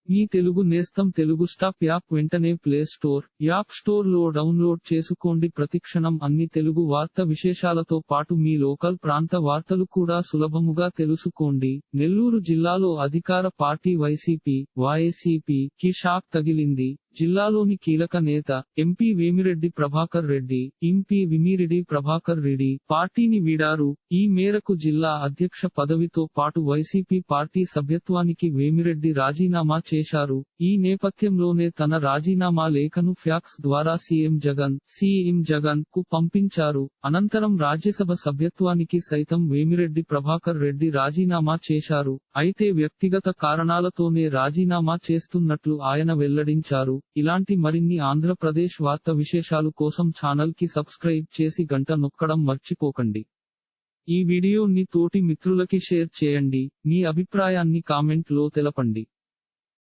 మీ తెలుగు నేస్తం Telugu stop app వెంటనే play store, app store లో డౌన్లోడ్ చేసుకోండి. ప్రతిక్షణం అన్ని తెలుగు వార్త విశేషాలతో పాటు మీ లోకల్ ప్రాంత వార్తలు కూడా సులభముగా తెలుసుకోండి. నెల్లూరు జిల్లాలో అధికార పార్టీ వైసీపీ కి షాక్ తగిలింది. జిల్లాలోని కీలక నేత ఎంపీ వేమిరెడ్డి ప్రభాకర్ రెడ్డి, ఎంపీ విమిరెడ్డి ప్రభాకర్ రెడ్డి పార్టీని వీడారు. ఈ మేరకు జిల్లా అధ్యక్ష పదవితో పాటు వైసీపీ పార్టీ సభ్యత్వానికి వేమిరెడ్డి రాజీనామా చేశారు. ఈ నేపథ్యంలోనే తన రాజీనామా లేఖను ఫ్యాక్స్ ద్వారా సీఎం జగన్ కు పంపించారు. అనంతరం రాజ్యసభ సభ్యత్వానికి సైతం వేమిరెడ్డి ప్రభాకర్ రెడ్డి రాజీనామా చేశారు. అయితే వ్యక్తిగత కారణాలతోనే రాజీనామా చేస్తున్నట్లు ఆయన వెల్లడించారు. ఇలాంటి మరిన్ని ఆంధ్రప్రదేశ్ వార్త విశేషాలు కోసం ఛానల్ కి సబ్స్క్రైబ్ చేసి గంట నొక్కడం మర్చిపోకండి. ఈ వీడియోని తోటి మిత్రులకి షేర్ చేయండి. మీ అభిప్రాయాన్ని కామెంట్ లో తెలపండి.